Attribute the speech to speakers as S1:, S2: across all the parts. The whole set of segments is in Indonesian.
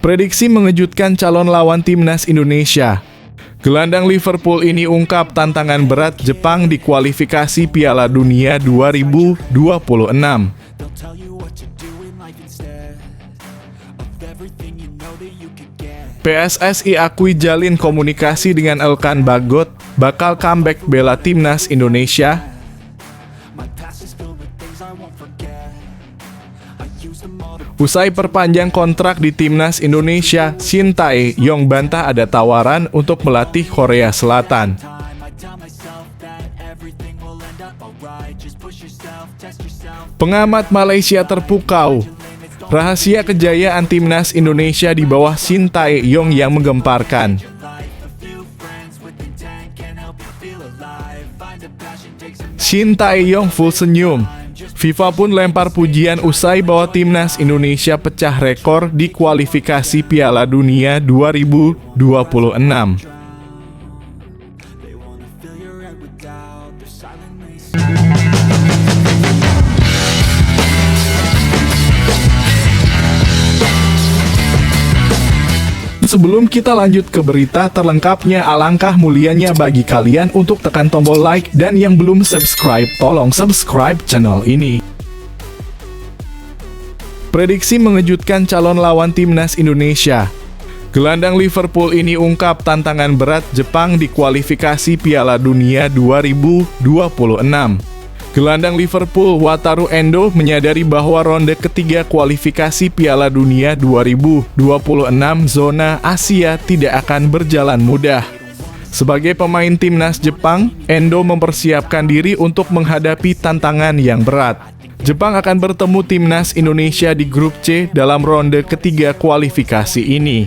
S1: Prediksi mengejutkan calon lawan timnas Indonesia. Gelandang Liverpool ini ungkap tantangan berat Jepang di kualifikasi Piala Dunia 2026. PSSI akui jalin komunikasi dengan Elkan Bagot, bakal comeback bela timnas Indonesia. Usai perpanjang kontrak di timnas Indonesia, Shin Tae-yong bantah ada tawaran untuk melatih Korea Selatan. Pengamat Malaysia terpukau. Rahasia kejayaan timnas Indonesia di bawah Shin Tae-yong yang menggemparkan. Shin Tae-yong full senyum. FIFA pun lempar pujian usai bahwa timnas Indonesia pecah rekor di kualifikasi Piala Dunia 2026. Sebelum kita lanjut ke berita terlengkapnya, alangkah mulianya bagi kalian untuk tekan tombol like, dan yang belum subscribe, tolong subscribe channel ini. Prediksi mengejutkan calon lawan timnas Indonesia. Gelandang Liverpool ini ungkap tantangan berat Jepang di kualifikasi Piala Dunia 2026. Gelandang Liverpool Wataru Endo menyadari bahwa ronde ketiga kualifikasi Piala Dunia 2026 zona Asia tidak akan berjalan mudah. Sebagai pemain timnas Jepang, Endo mempersiapkan diri untuk menghadapi tantangan yang berat. Jepang akan bertemu timnas Indonesia di grup C dalam ronde ketiga kualifikasi ini.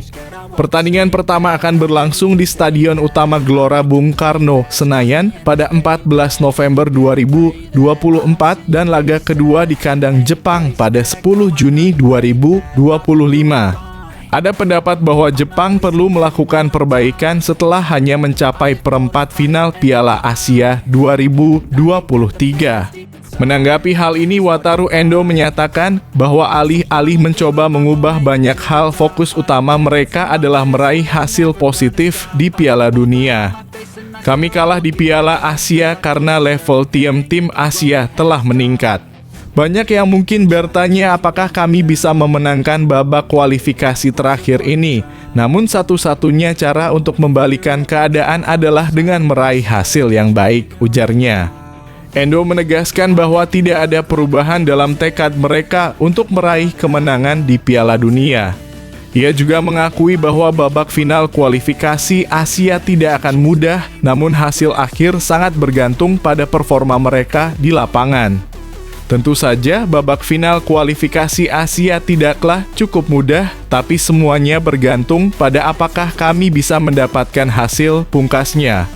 S1: Pertandingan pertama akan berlangsung di Stadion Utama Gelora Bung Karno, Senayan pada 14 November 2024 dan laga kedua di kandang Jepang pada 10 Juni 2025. Ada pendapat bahwa Jepang perlu melakukan perbaikan setelah hanya mencapai perempat final Piala Asia 2023. Menanggapi hal ini, Wataru Endo menyatakan bahwa alih-alih mencoba mengubah banyak hal, fokus utama mereka adalah meraih hasil positif di Piala Dunia. Kami kalah di Piala Asia karena level tim Asia telah meningkat. Banyak yang mungkin bertanya apakah kami bisa memenangkan babak kualifikasi terakhir ini. Namun satu-satunya cara untuk membalikan keadaan adalah dengan meraih hasil yang baik, ujarnya. Endo menegaskan bahwa tidak ada perubahan dalam tekad mereka untuk meraih kemenangan di Piala Dunia. Ia juga mengakui bahwa babak final kualifikasi Asia tidak akan mudah, namun hasil akhir sangat bergantung pada performa mereka di lapangan. Tentu saja babak final kualifikasi Asia tidaklah cukup mudah, tapi semuanya bergantung pada apakah kami bisa mendapatkan hasil, pungkasnya.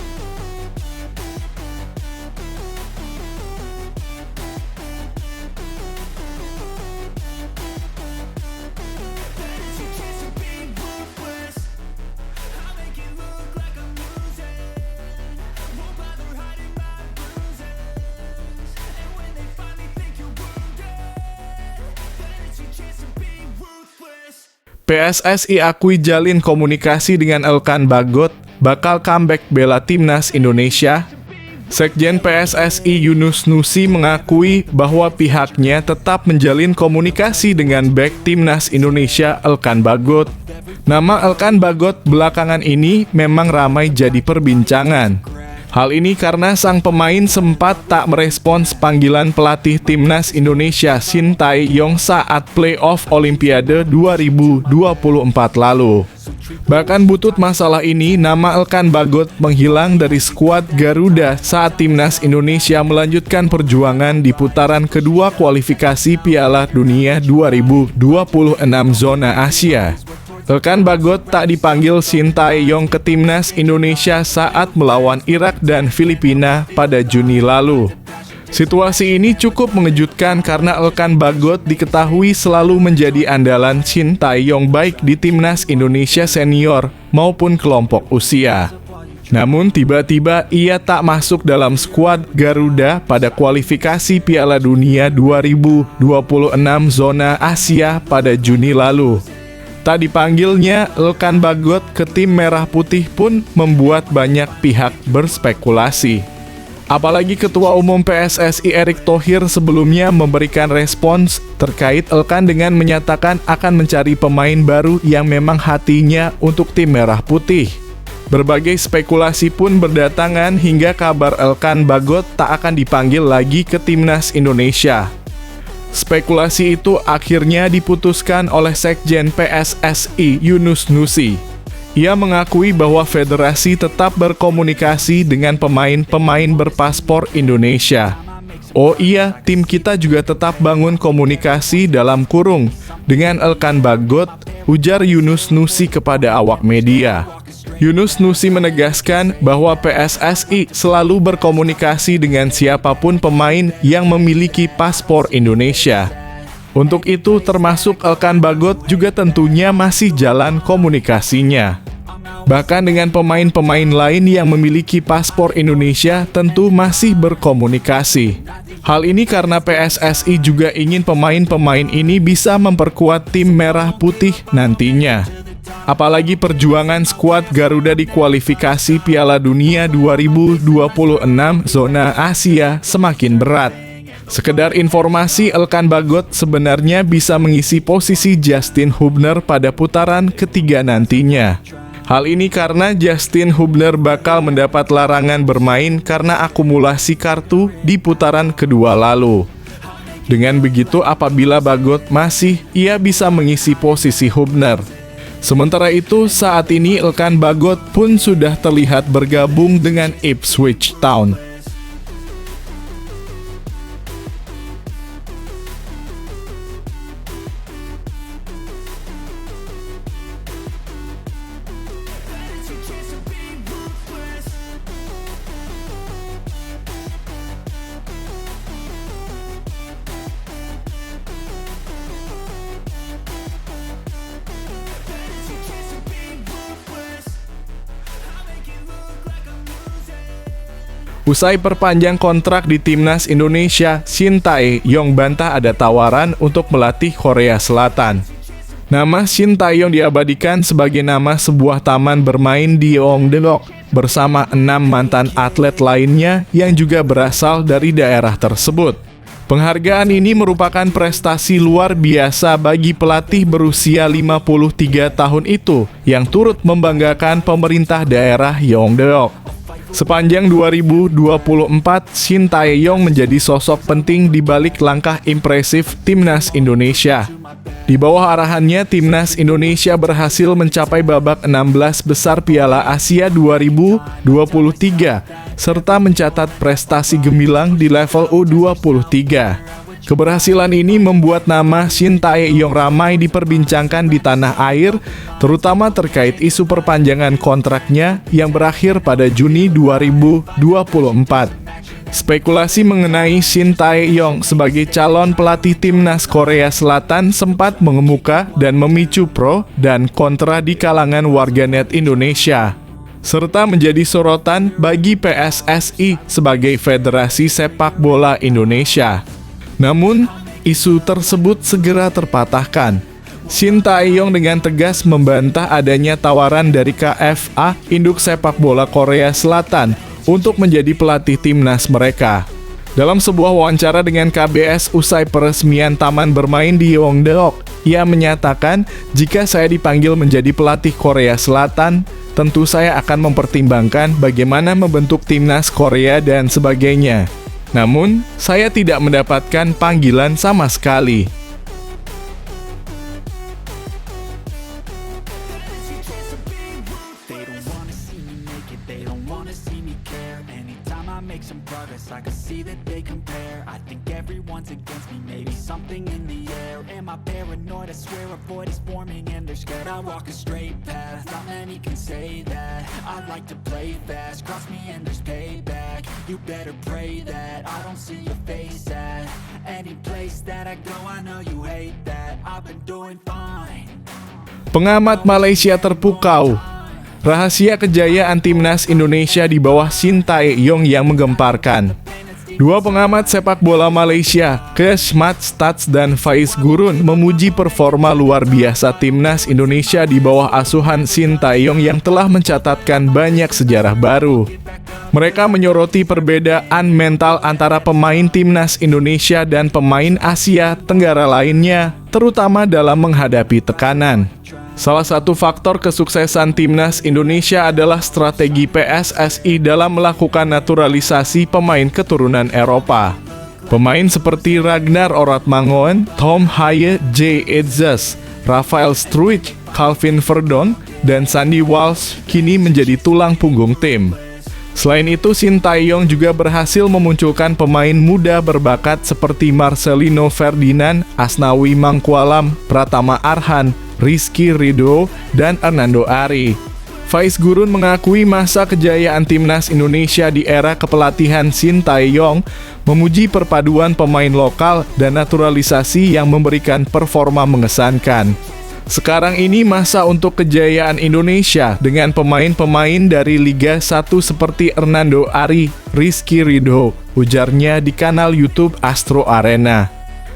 S1: PSSI akui jalin komunikasi dengan Elkan Bagot, bakal comeback bela timnas Indonesia. Sekjen PSSI Yunus Nusi mengakui bahwa pihaknya tetap menjalin komunikasi dengan bek timnas Indonesia Elkan Bagot. Nama Elkan Bagot belakangan ini memang ramai jadi perbincangan. Hal ini karena sang pemain sempat tak merespons panggilan pelatih timnas Indonesia Shin Tae-yong saat playoff Olimpiade 2024 lalu. Bahkan butut masalah ini, nama Elkan Bagot menghilang dari skuad Garuda saat timnas Indonesia melanjutkan perjuangan di putaran kedua kualifikasi Piala Dunia 2026 zona Asia. Elkan Bagot tak dipanggil Shin Tae-yong ke timnas Indonesia saat melawan Irak dan Filipina pada Juni lalu. Situasi ini cukup mengejutkan karena Elkan Bagot diketahui selalu menjadi andalan Shin Tae-yong baik di timnas Indonesia senior maupun kelompok usia. Namun tiba-tiba ia tak masuk dalam skuad Garuda pada kualifikasi Piala Dunia 2026 zona Asia pada Juni lalu. Tak dipanggilnya Elkan Bagot ke tim Merah Putih pun membuat banyak pihak berspekulasi. Apalagi Ketua Umum PSSI Erick Thohir sebelumnya memberikan respons terkait Elkan dengan menyatakan akan mencari pemain baru yang memang hatinya untuk tim Merah Putih. Berbagai spekulasi pun berdatangan hingga kabar Elkan Bagot tak akan dipanggil lagi ke Timnas Indonesia. Spekulasi itu akhirnya diputuskan oleh Sekjen PSSI Yunus Nusi. Ia mengakui bahwa federasi tetap berkomunikasi dengan pemain-pemain berpaspor Indonesia. Oh iya, tim kita juga tetap bangun komunikasi dalam kurung dengan Elkan Bagot, ujar Yunus Nusi kepada awak media. Yunus Nusi menegaskan bahwa PSSI selalu berkomunikasi dengan siapapun pemain yang memiliki paspor Indonesia. Untuk itu termasuk Elkan Bagot juga tentunya masih jalan komunikasinya. Bahkan dengan pemain-pemain lain yang memiliki paspor Indonesia tentu masih berkomunikasi. Hal ini karena PSSI juga ingin pemain-pemain ini bisa memperkuat tim Merah Putih nantinya. Apalagi perjuangan skuad Garuda di kualifikasi Piala Dunia 2026 zona Asia semakin berat. Sekedar informasi, Elkan Bagot sebenarnya bisa mengisi posisi Justin Hubner pada putaran ketiga nantinya. Hal ini karena Justin Hubner bakal mendapat larangan bermain karena akumulasi kartu di putaran kedua lalu. Dengan begitu, apabila Bagot masih, ia bisa mengisi posisi Hubner. Sementara itu, saat ini Elkan Bagot pun sudah terlihat bergabung dengan Ipswich Town. Usai perpanjang kontrak di Timnas Indonesia, Shin Tae-yong bantah ada tawaran untuk melatih Korea Selatan. Nama Shin Tae-yong diabadikan sebagai nama sebuah taman bermain di Yeongdeok bersama 6 mantan atlet lainnya yang juga berasal dari daerah tersebut. Penghargaan ini merupakan prestasi luar biasa bagi pelatih berusia 53 tahun itu yang turut membanggakan pemerintah daerah Yeongdeok. Sepanjang 2024, Shin Tae-yong menjadi sosok penting di balik langkah impresif Timnas Indonesia. Di bawah arahannya, Timnas Indonesia berhasil mencapai babak 16 besar Piala Asia 2023, serta mencatat prestasi gemilang di level U23. Keberhasilan ini membuat nama Shin Tae-yong ramai diperbincangkan di tanah air, terutama terkait isu perpanjangan kontraknya yang berakhir pada Juni 2024. Spekulasi mengenai Shin Tae-yong sebagai calon pelatih Timnas Korea Selatan sempat mengemuka dan memicu pro dan kontra di kalangan warganet Indonesia, serta menjadi sorotan bagi PSSI sebagai Federasi Sepak Bola Indonesia. Namun, isu tersebut segera terpatahkan. Shin Tae-yong dengan tegas membantah adanya tawaran dari KFA, induk sepak bola Korea Selatan, untuk menjadi pelatih timnas mereka. Dalam sebuah wawancara dengan KBS usai peresmian taman bermain di Yeongdeok, ia menyatakan, "Jika saya dipanggil menjadi pelatih Korea Selatan, tentu saya akan mempertimbangkan bagaimana membentuk timnas Korea dan sebagainya. Namun, saya tidak mendapatkan panggilan sama sekali."
S2: You better pray that I don't see your face at any place that I go. I know you hate that. I've been doing fine.
S1: Pengamat Malaysia terpukau. Rahasia kejayaan Timnas Indonesia di bawah Shin Tae-yong yang menggemparkan. Dua pengamat sepak bola Malaysia, Kesmat Stats dan Faiz Gurun, memuji performa luar biasa timnas Indonesia di bawah asuhan Sintayong yang telah mencatatkan banyak sejarah baru. Mereka menyoroti perbedaan mental antara pemain timnas Indonesia dan pemain Asia Tenggara lainnya, terutama dalam menghadapi tekanan. Salah satu faktor kesuksesan timnas Indonesia adalah strategi PSSI dalam melakukan naturalisasi pemain keturunan Eropa. Pemain seperti Ragnar Oratmangoen, Tom Haye, J. Edzas, Rafael Struijk, Calvin Verdon, dan Sandy Walsh kini menjadi tulang punggung tim. Selain itu, Sintayong juga berhasil memunculkan pemain muda berbakat seperti Marcelino Ferdinand, Asnawi Mangkualam, Pratama Arhan, Rizky Ridho, dan Hernando Ari. Faiz Gurun mengakui masa kejayaan timnas Indonesia di era kepelatihan Sintayong memuji perpaduan pemain lokal dan naturalisasi yang memberikan performa mengesankan. Sekarang ini masa untuk kejayaan Indonesia dengan pemain-pemain dari Liga 1 seperti Hernando Ari, Rizky Ridho, ujarnya di kanal YouTube Astro Arena.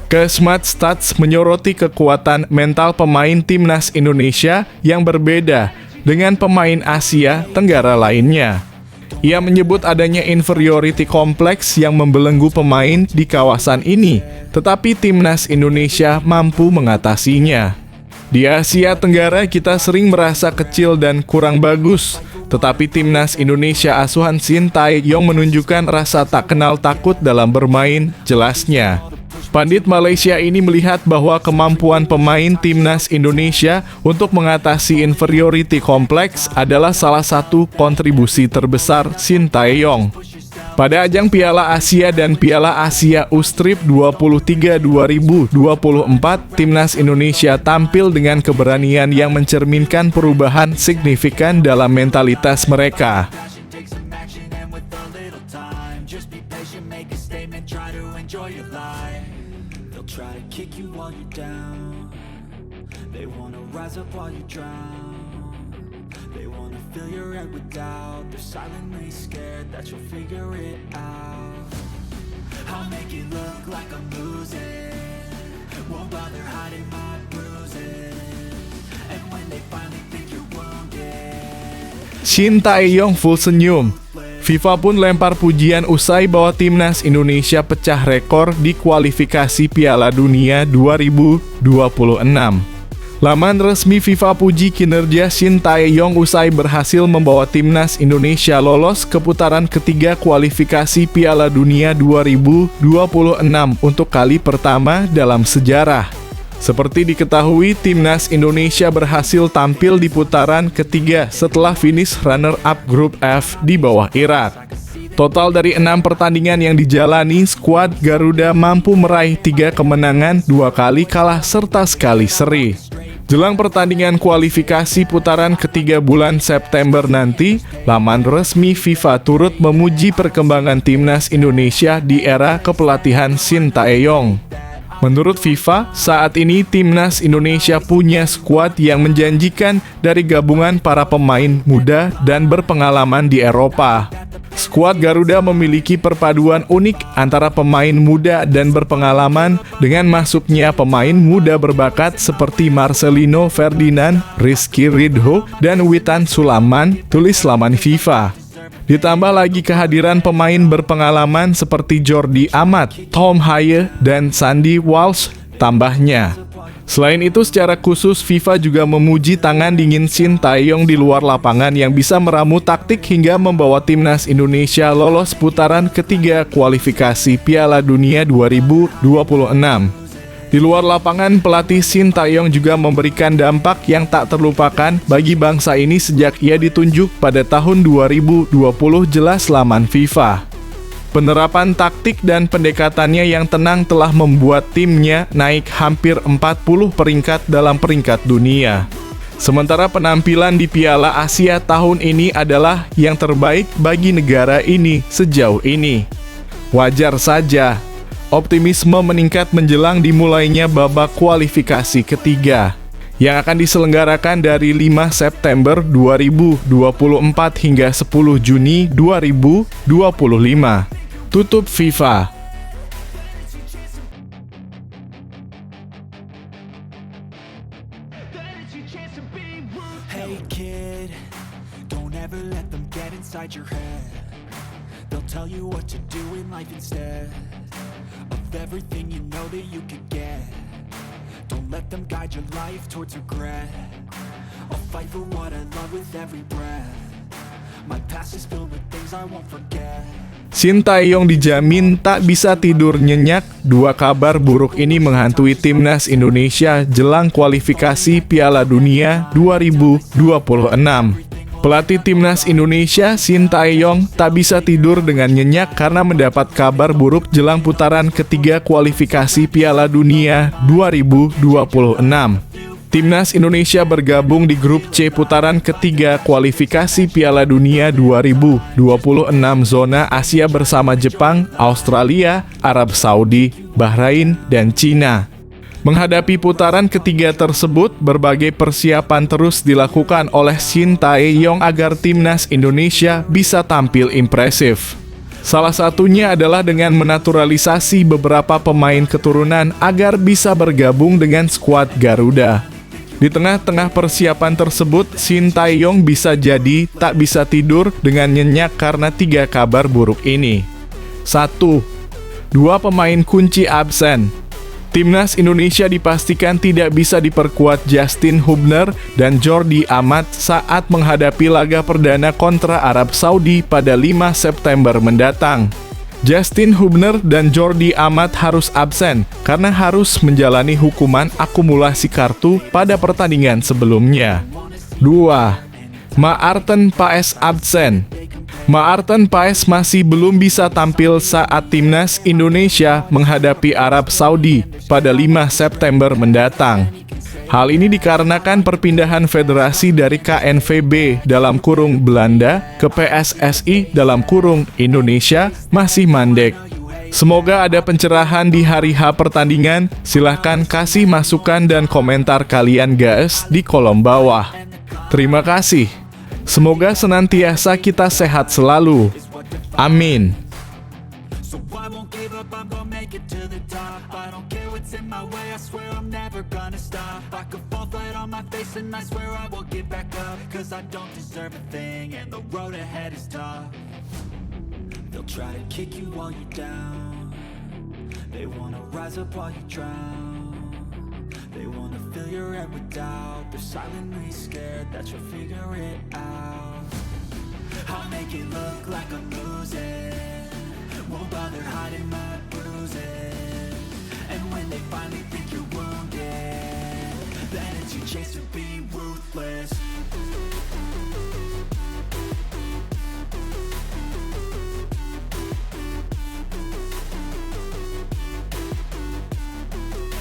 S1: Kesmat Stats menyoroti kekuatan mental pemain timnas Indonesia yang berbeda dengan pemain Asia Tenggara lainnya. Ia menyebut adanya inferiority complex yang membelenggu pemain di kawasan ini, tetapi timnas Indonesia mampu mengatasinya. Di Asia Tenggara kita sering merasa kecil dan kurang bagus, tetapi timnas Indonesia asuhan Sintayong menunjukkan rasa tak kenal takut dalam bermain, jelasnya. Pandit Malaysia ini melihat bahwa kemampuan pemain timnas Indonesia untuk mengatasi inferiority complex adalah salah satu kontribusi terbesar Sintayong. Pada ajang Piala Asia dan Piala Asia U-Strip 23 2024, timnas Indonesia tampil dengan keberanian yang mencerminkan perubahan signifikan dalam mentalitas mereka.
S2: They wanna fill your head with doubt. They're silently scared that you'll figure it out. I'll make it look like I'm losing. Won't bother hiding my bruises. And when they finally think you're wounded,
S1: Sintayong full senyum. FIFA pun lempar pujian usai bahwa timnas Indonesia pecah rekor di kualifikasi Piala Dunia 2026. Laman resmi FIFA puji kinerja Sintayong usai berhasil membawa timnas Indonesia lolos ke putaran ketiga kualifikasi Piala Dunia 2026 untuk kali pertama dalam sejarah. Seperti diketahui, timnas Indonesia berhasil tampil di putaran ketiga setelah finish runner-up grup F di bawah Irak. Total dari 6 pertandingan yang dijalani, skuad Garuda mampu meraih 3 kemenangan, 2 kali kalah, serta sekali seri. Jelang pertandingan kualifikasi putaran ketiga bulan September nanti, laman resmi FIFA turut memuji perkembangan timnas Indonesia di era kepelatihan Sintayong. Menurut FIFA, saat ini timnas Indonesia punya skuad yang menjanjikan dari gabungan para pemain muda dan berpengalaman di Eropa. Skuad Garuda memiliki perpaduan unik antara pemain muda dan berpengalaman dengan masuknya pemain muda berbakat seperti Marcelino Ferdinand, Rizky Ridho, dan Witan Sulaiman, tulis laman FIFA. Ditambah lagi kehadiran pemain berpengalaman seperti Jordi Amat, Tom Haye, dan Sandy Walsh, tambahnya. Selain itu, secara khusus FIFA juga memuji tangan dingin Sintayong di luar lapangan yang bisa meramu taktik hingga membawa timnas Indonesia lolos putaran ketiga kualifikasi Piala Dunia 2026. Di luar lapangan, pelatih Sintayong juga memberikan dampak yang tak terlupakan bagi bangsa ini sejak ia ditunjuk pada tahun 2020, jelas laman FIFA. Penerapan taktik dan pendekatannya yang tenang telah membuat timnya naik hampir 40 peringkat dalam peringkat dunia. Sementara penampilan di Piala Asia tahun ini adalah yang terbaik bagi negara ini sejauh ini. Wajar saja, optimisme meningkat menjelang dimulainya babak kualifikasi ketiga yang akan diselenggarakan dari 5 September 2024 hingga 10 Juni 2025. Tutup FIFA.
S2: Hey kid, don't ever let them get inside your head. They'll tell you what to do in life instead of everything you know that you could get. Don't let them guide your life towards regret. I'll fight for what I love with every breath. My past is filled with things I won't forget.
S1: Shin Tae-yong dijamin tak bisa tidur nyenyak. Dua kabar buruk ini menghantui timnas Indonesia jelang kualifikasi Piala Dunia 2026. Pelatih timnas Indonesia, Shin Tae-yong, tak bisa tidur dengan nyenyak karena mendapat kabar buruk jelang putaran ketiga kualifikasi Piala Dunia 2026. Timnas Indonesia bergabung di grup C putaran ketiga kualifikasi Piala Dunia 2026 zona Asia bersama Jepang, Australia, Arab Saudi, Bahrain, dan Cina. Menghadapi putaran ketiga tersebut, berbagai persiapan terus dilakukan oleh Shin Tae-yong agar timnas Indonesia bisa tampil impresif. Salah satunya adalah dengan menaturalisasi beberapa pemain keturunan agar bisa bergabung dengan skuad Garuda. Di tengah-tengah persiapan tersebut, Shin Tae-yong bisa jadi tak bisa tidur dengan nyenyak karena tiga kabar buruk ini. 1. Dua pemain kunci absen. Timnas Indonesia dipastikan tidak bisa diperkuat Justin Hubner dan Jordi Amat saat menghadapi laga perdana kontra Arab Saudi pada 5 September mendatang. Justin Hubner dan Jordi Amat harus absen karena harus menjalani hukuman akumulasi kartu pada pertandingan sebelumnya. 2. Maarten Paes absen. Maarten Paes masih belum bisa tampil saat timnas Indonesia menghadapi Arab Saudi pada 5 September mendatang. Hal ini dikarenakan perpindahan federasi dari KNVB dalam kurung Belanda ke PSSI dalam kurung Indonesia masih mandek. Semoga ada pencerahan di hari H pertandingan. Silahkan kasih masukan dan komentar kalian guys di kolom bawah. Terima kasih. Semoga senantiasa kita sehat selalu. Amin.
S2: So I won't give up, I'm gonna make it to the top. I don't care what's in my way, I swear I'm never gonna stop. I could fall flat on my face and I swear I will get back up. Cause I don't deserve a thing and the road ahead is tough. They'll try to kick you while you're down. They wanna rise up while you drown. They wanna fill your head with doubt. They're silently scared that you'll figure it out. I'll make it look like I'm losing. Won't bother hiding my bruises. And when they finally think you're wounded, then it's your chance to be ruthless.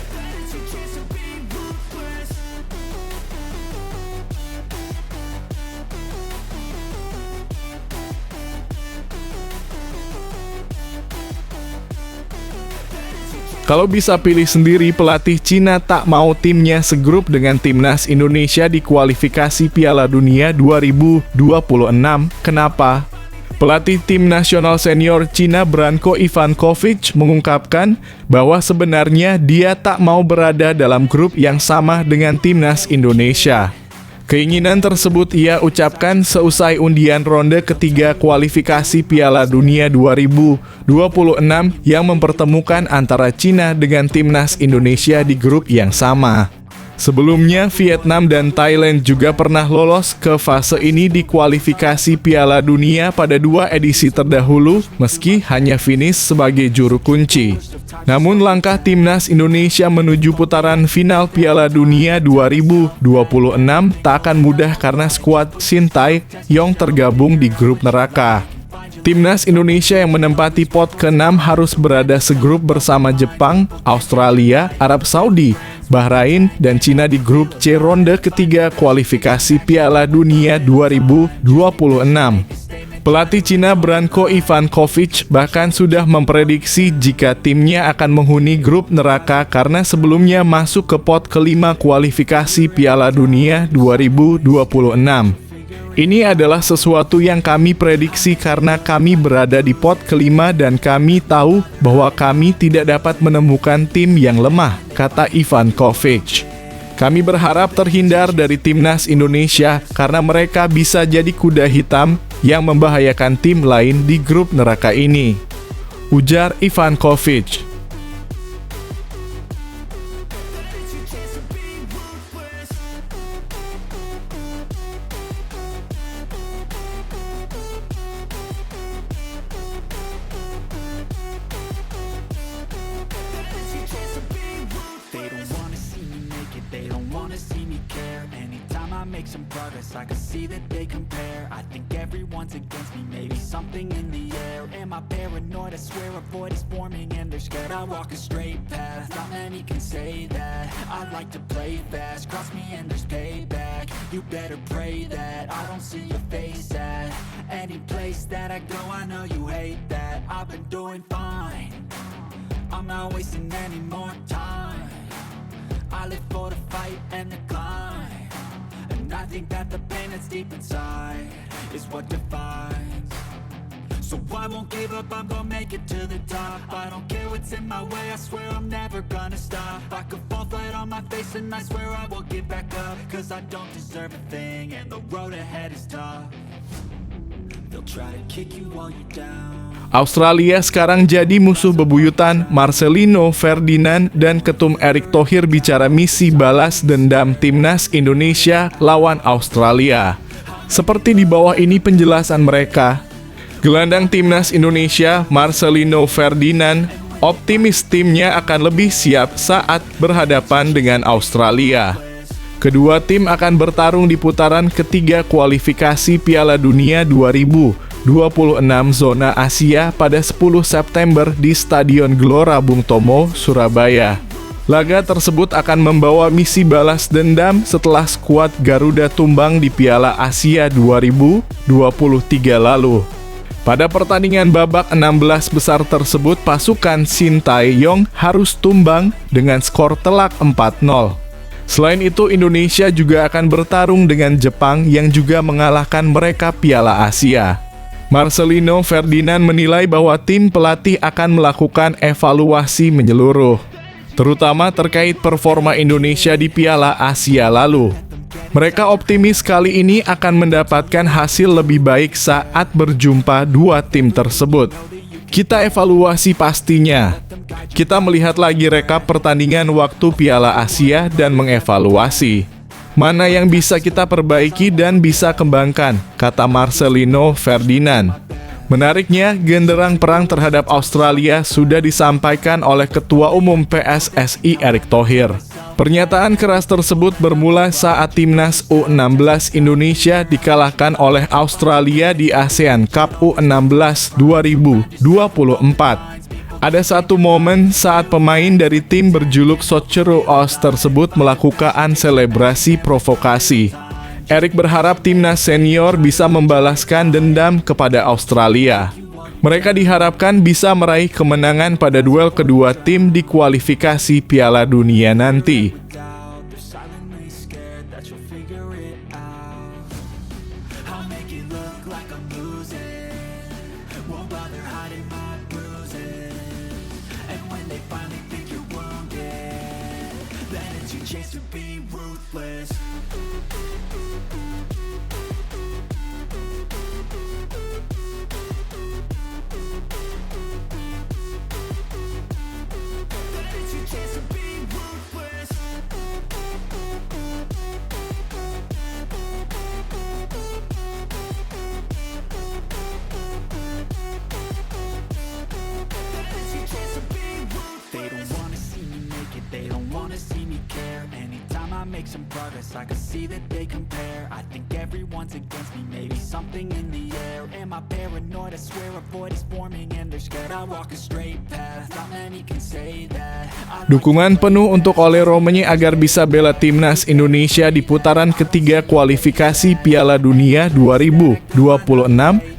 S2: Then it's your chance to be ruthless.
S1: Kalau bisa pilih sendiri, pelatih Cina tak mau timnya segrup dengan timnas Indonesia di kualifikasi Piala Dunia 2026. Kenapa? Pelatih tim nasional senior Cina Branko Ivankovic mengungkapkan bahwa sebenarnya dia tak mau berada dalam grup yang sama dengan timnas Indonesia. Keinginan tersebut ia ucapkan seusai undian ronde ketiga kualifikasi Piala Dunia 2026 yang mempertemukan antara Cina dengan timnas Indonesia di grup yang sama. Sebelumnya, Vietnam dan Thailand juga pernah lolos ke fase ini di kualifikasi Piala Dunia pada 2 edisi terdahulu, meski hanya finish sebagai juru kunci. Namun langkah timnas Indonesia menuju putaran final Piala Dunia 2026 tak akan mudah karena skuad Shin Tae-yong tergabung di grup neraka. Timnas Indonesia yang menempati pot ke-6 harus berada segrup bersama Jepang, Australia, Arab Saudi, Bahrain, dan Cina di grup C ronde ketiga kualifikasi Piala Dunia 2026. Pelatih Cina Branko Ivankovic bahkan sudah memprediksi jika timnya akan menghuni grup neraka karena sebelumnya masuk ke pot ke-5 kualifikasi Piala Dunia 2026. Ini adalah sesuatu yang kami prediksi karena kami berada di pot kelima dan kami tahu bahwa kami tidak dapat menemukan tim yang lemah, kata Ivan Kovic. Kami berharap terhindar dari timnas Indonesia karena mereka bisa jadi kuda hitam yang membahayakan tim lain di grup neraka ini, ujar Ivan Kovic.
S2: They don't wanna see me care. Anytime I make some progress, I can see that they compare. I think everyone's against me, maybe something in the air. Am I paranoid? I swear a void is forming and they're scared. I walk a straight path, not many can say that. I like to play fast, cross me and there's payback. You better pray that I don't see your face at any place that I go. I know you hate that. I've been doing fine, I'm not wasting any more time. I live for the fight and the climb, and I think that the pain that's deep inside is what defines. So I won't give up, I'm gonna make it to the top. I don't care what's in my way, I swear I'm never gonna stop. I could fall flat on my face and I swear I will get back up, cause I don't deserve a thing and the road ahead is tough. They'll try to kick you while you're down.
S1: Australia sekarang jadi musuh bebuyutan. Marcelino Ferdinand dan Ketum Erick Thohir bicara misi balas dendam timnas Indonesia lawan Australia. Seperti di bawah ini penjelasan mereka. Gelandang timnas Indonesia, Marcelino Ferdinand, optimis timnya akan lebih siap saat berhadapan dengan Australia. Kedua tim akan bertarung di putaran ketiga kualifikasi Piala Dunia 2026 zona Asia pada 10 September di Stadion Gelora Bung Tomo, Surabaya. Laga tersebut akan membawa misi balas dendam setelah skuad Garuda tumbang di Piala Asia 2023 lalu. Pada pertandingan babak 16 besar tersebut, pasukan Shin Tae-yong harus tumbang dengan skor telak 4-0. Selain itu, Indonesia juga akan bertarung dengan Jepang yang juga mengalahkan mereka Piala Asia. Marcelino Ferdinand menilai bahwa tim pelatih akan melakukan evaluasi menyeluruh, terutama terkait performa Indonesia di Piala Asia lalu. Mereka optimis kali ini akan mendapatkan hasil lebih baik saat berjumpa dua tim tersebut. Kita evaluasi pastinya. Kita melihat lagi rekap pertandingan waktu Piala Asia dan mengevaluasi mana yang bisa kita perbaiki dan bisa kembangkan, kata Marcelino Ferdinand. Menariknya, genderang perang terhadap Australia sudah disampaikan oleh Ketua Umum PSSI Erick Thohir. Pernyataan keras tersebut bermula saat timnas U16 Indonesia dikalahkan oleh Australia di ASEAN Cup U16 2024. Ada satu momen saat pemain dari tim berjuluk Socceroo Oz tersebut melakukan selebrasi provokasi. Erick berharap timnas senior bisa membalaskan dendam kepada Australia. Mereka diharapkan bisa meraih kemenangan pada duel kedua tim di kualifikasi Piala Dunia nanti.
S2: Make some progress, I can see that they compare. I think everyone's against me, maybe something in the air. Am I paranoid? I swear a void is forming and they're scared. I walk a straight path, not many can say that.
S1: Dukungan penuh untuk Ole Romenyi agar bisa bela timnas Indonesia di putaran ketiga kualifikasi Piala Dunia 2026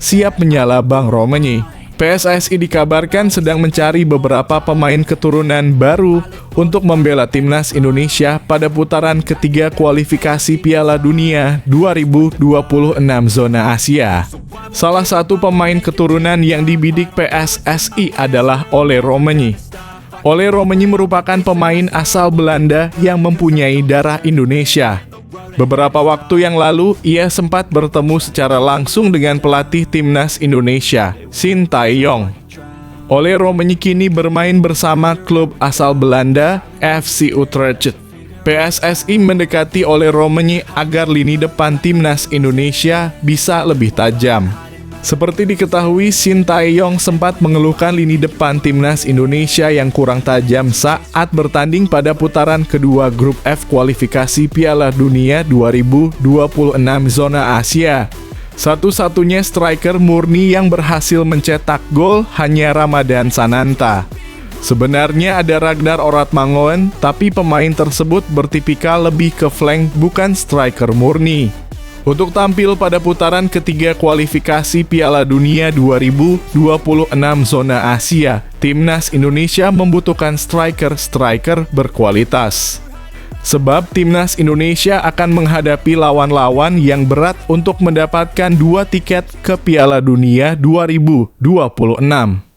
S1: siap menyala Bang Romenyi. PSSI dikabarkan sedang mencari beberapa pemain keturunan baru untuk membela timnas Indonesia pada putaran ketiga kualifikasi Piala Dunia 2026 zona Asia. Salah satu pemain keturunan yang dibidik PSSI adalah Ole Roemeny. Ole Roemeny merupakan pemain asal Belanda yang mempunyai darah Indonesia. Beberapa waktu yang lalu, ia sempat bertemu secara langsung dengan pelatih timnas Indonesia, Sintayong. Ole Roemeny kini bermain bersama klub asal Belanda, FC Utrecht. PSSI mendekati Ole Roemeny agar lini depan timnas Indonesia bisa lebih tajam. Seperti diketahui, Sintayong sempat mengeluhkan lini depan timnas Indonesia yang kurang tajam saat bertanding pada putaran kedua grup F kualifikasi Piala Dunia 2026 zona Asia. Satu-satunya striker murni yang berhasil mencetak gol hanya Ramadan Sananta. Sebenarnya ada Ragnar Oratmangoen, tapi pemain tersebut bertipikal lebih ke flank bukan striker murni. Untuk tampil pada putaran ketiga kualifikasi Piala Dunia 2026 zona Asia, timnas Indonesia membutuhkan striker berkualitas. Sebab timnas Indonesia akan menghadapi lawan-lawan yang berat untuk mendapatkan 2 tiket ke Piala Dunia 2026.